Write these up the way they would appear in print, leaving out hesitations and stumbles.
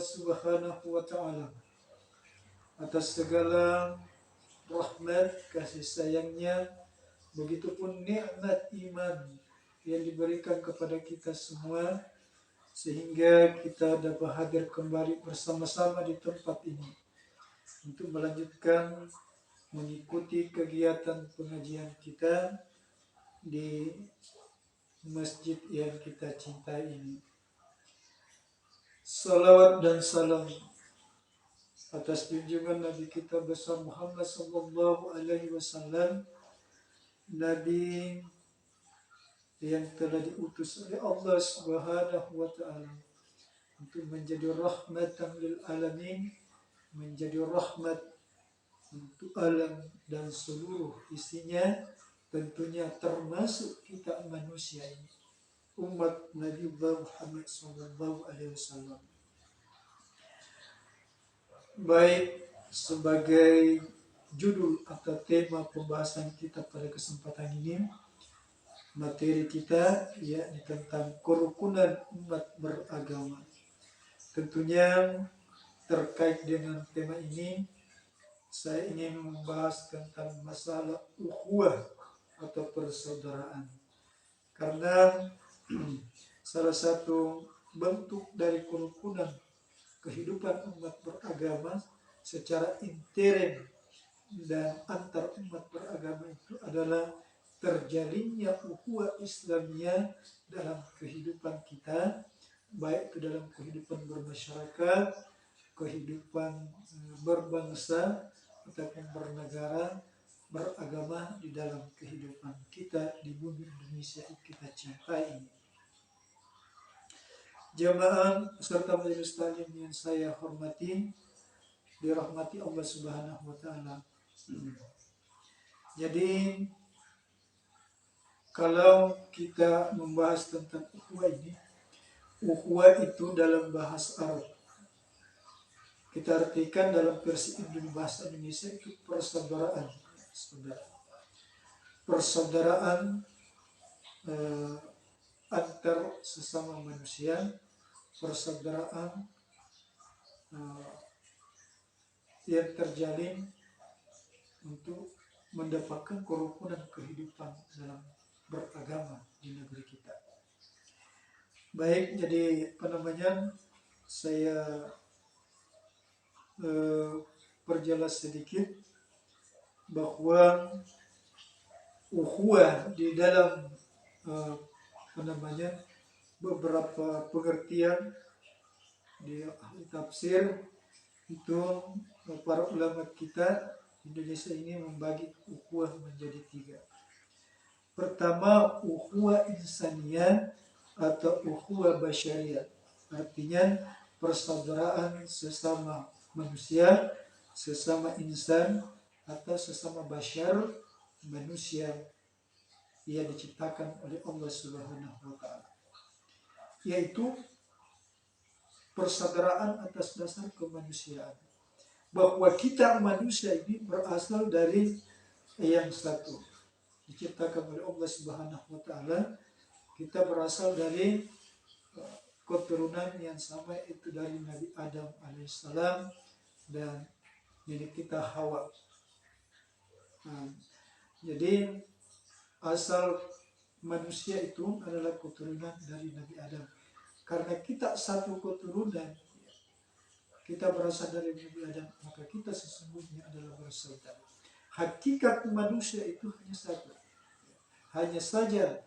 Subhanahu wa ta'ala atas segala rahmat kasih sayangnya, begitupun nikmat iman yang diberikan kepada kita semua, sehingga kita dapat hadir kembali bersama-sama di tempat ini untuk melanjutkan mengikuti kegiatan pengajian kita di masjid yang kita cintai ini. Salawat dan salam atas junjungan Nabi kita besar Muhammad sallallahu alaihi wasallam, Nabi yang telah diutus oleh Allah Subhanahu wa taala untuk menjadi rahmatan lil alamin, menjadi rahmat untuk alam dan seluruh isinya, tentunya termasuk kita manusia ini, umat Nabi Muhammad sallallahu alaihi wasallam. Baik, sebagai judul atau tema pembahasan kita pada kesempatan ini, materi kita yakni tentang kerukunan umat beragama. Tentunya terkait dengan tema ini, saya ingin membahas tentang masalah ukhuwah atau persaudaraan. Karena salah satu bentuk dari kerukunan kehidupan umat beragama secara intern dan antar umat beragama itu adalah terjalinnya ukhuwah Islamiyah dalam kehidupan kita, baik itu dalam kehidupan bermasyarakat, kehidupan berbangsa, ataupun bernegara, beragama di dalam kehidupan kita di bumi Indonesia yang kita cintai ini. Jamaah serta majelis taklim yang saya hormati, dirahmati Allah Subhanahu wa taala. Jadi kalau kita membahas tentang ukhuwah ini, ukhuwah itu dalam bahasa Arab kita artikan dalam versi bahasa Indonesia itu persaudaraan. Persaudaraan antar sesama manusia, persaudaraan yang terjalin untuk mendapatkan kerukunan kehidupan dalam beragama di negeri kita. Baik, jadi saya perjelas sedikit bahwa ukhuwah di dalam beberapa pengertian di ahli tafsir itu, para ulama kita Indonesia ini membagi ukhuwah menjadi 3. Pertama, ukhuwah insaniyah atau ukhuwah basyariyah, artinya persaudaraan sesama manusia, sesama insan atau sesama basyar, manusia yang diciptakan oleh Allah Subhanahu wa taala, yaitu persaudaraan atas dasar kemanusiaan, bahwa kita manusia ini berasal dari yang satu, diciptakan oleh Allah Subhanahu wa taala. Kita berasal dari keturunan yang sama, itu dari Nabi Adam alaihissalam dan nenek kita Hawa. Jadi asal manusia itu adalah keturunan dari Nabi Adam. Karena kita satu keturunan, kita berasal dari Nabi Adam, maka kita sesungguhnya adalah bersaudara. Hakikat manusia itu hanya satu, hanya saja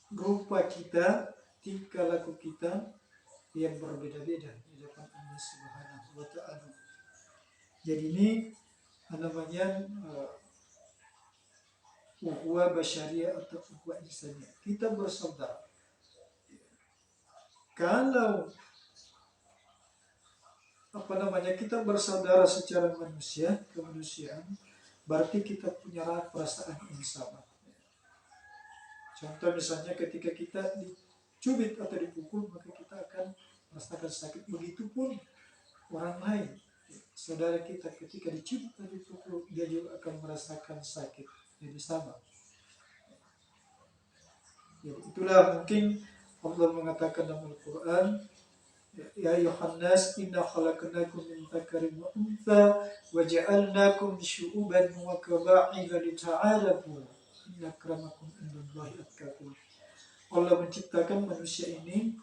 rupa kita, tingkah laku kita yang berbeda-beda di depan Allah Subhanahu wa taala. Jadi ini namanya ukhuwah basyariyah atau ukhuwah insaniyah. Kita bersaudara. Kalau kita bersaudara secara kemanusiaan, berarti kita punya perasaan yang sama. Contoh misalnya ketika kita dicubit atau dipukul, maka kita akan merasakan sakit. Begitupun orang lain, saudara kita ketika dicubit atau dipukul, dia juga akan merasakan sakit. Jadi sama. Jadi itulah mungkin Allah mengatakan dalam Al-Quran, Ya ayuhan nas inna khalaqnakum min dzakarin wa untha wa ja'alnakum syu'uban wa qaba'ila lita'arafu inna akramakum indallahi atqakum. Allah menciptakan manusia ini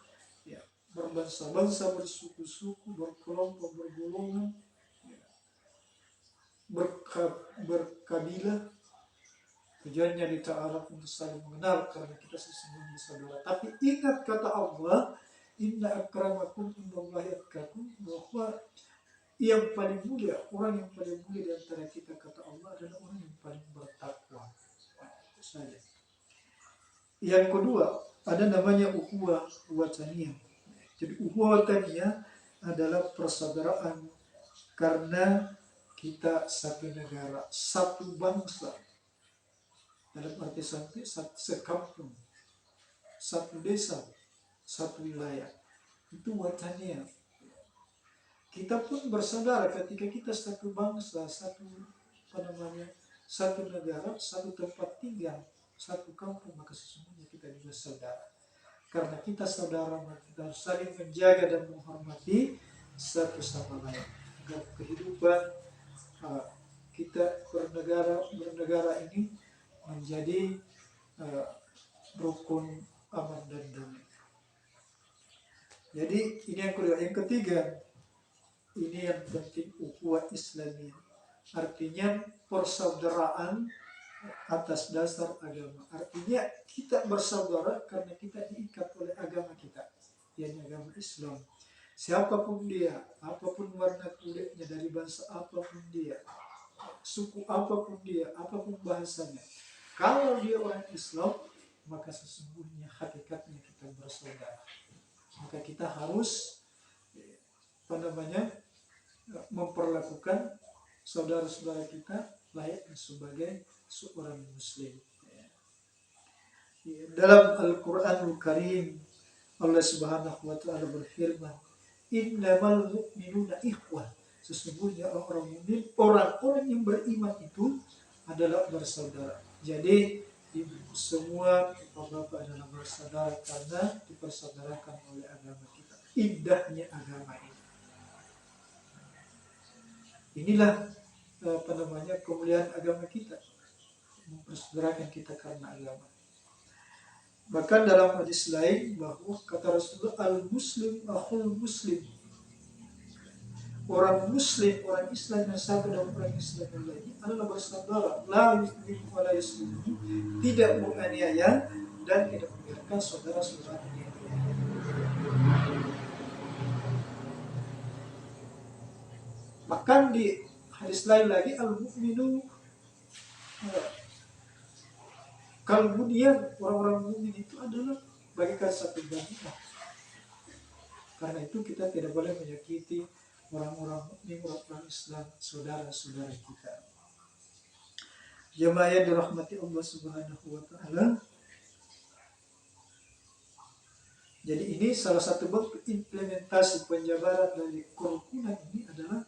ya, berbangsa-bangsa, bersuku-suku, berkelompok, bergolongan, ya, berkabilah. Tujuannya dita'araf untuk saling mengenal karena kita sesungguhnya saudara. Tapi ingat kata Allah, inna akramakum indallahi atqakum, bahwa yang paling mulia, orang yang paling mulia di antara kita kata Allah adalah orang yang paling bertakwa. Itu saja. Yang kedua, ada namanya ukhuwah wataniyah. Jadi ukhuwah wataniyah adalah persaudaraan karena kita satu negara, satu bangsa. Dalam arti satu sekampung, satu desa, satu wilayah. Itu wataniyah. Kita pun bersaudara ketika kita satu bangsa, satu satu negara, satu tempat tinggal, satu kampung, maka sesungguhnya kita juga saudara. Karena kita saudara, maka kita harus saling menjaga dan menghormati satu sama lain agar kehidupan kita bernegara ini menjadi rukun, aman dan damai. Jadi ini yang kedua. Yang ketiga, ini yang penting, ukhuwah Islamiyah. Artinya persaudaraan atas dasar agama. Artinya kita bersaudara karena kita diikat oleh agama kita, yakni agama Islam. Siapapun dia, apapun warna kulitnya, dari bangsa apapun dia, suku apapun dia, apapun bahasanya, kalau dia orang Islam, maka sesungguhnya hakikatnya kita bersaudara. Maka kita harus memperlakukan saudara-saudara kita layaknya sebagai seorang muslim. Dalam Al-Quranul Karim, Allah Subhanahu wa Ta'ala berfirman, innamal mu'minuna ikhwah. Sesungguhnya orang mukmin, orang-orang yang beriman itu adalah bersaudara. Jadi semua bapak-bapak adalah bersaudara karena dipersaudarakan oleh agama kita. Indahnya agama ini. Inilah kemuliaan agama kita, mempersaudarakan kita karena agama. Bahkan dalam hadis lain bahwa kata Rasulullah, al-muslim akhul muslim. Orang muslim, orang Islam yang satu dan orang Islam yang lain adalah bersaudara. La yuslimu wa la yuslimu, tidak menganiaya dan tidak membiarkan saudara-saudaranya. Bahkan di hadis lain lagi, al-mu'minu kalbunian, orang-orang mukmin itu adalah bagikan satu bangunan. Karena itu kita tidak boleh menyakiti orang-orang mukmin, orang Islam, saudara-saudara kita. Jemaah yang dirahmati Allah Subhanahu wa Ta'ala. Jadi ini salah satu bentuk implementasi penjabaran dari kerukunan ini adalah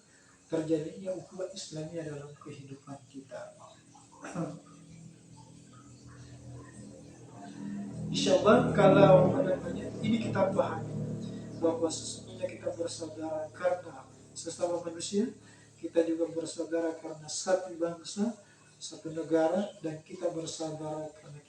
terjadinya ukhuwah Islamiyah dalam kehidupan kita. Insyaallah kalau ini kita pahami bahwa sesungguhnya kita bersaudara karena sesama manusia, kita juga bersaudara karena satu bangsa, satu negara, dan kita bersaudara karena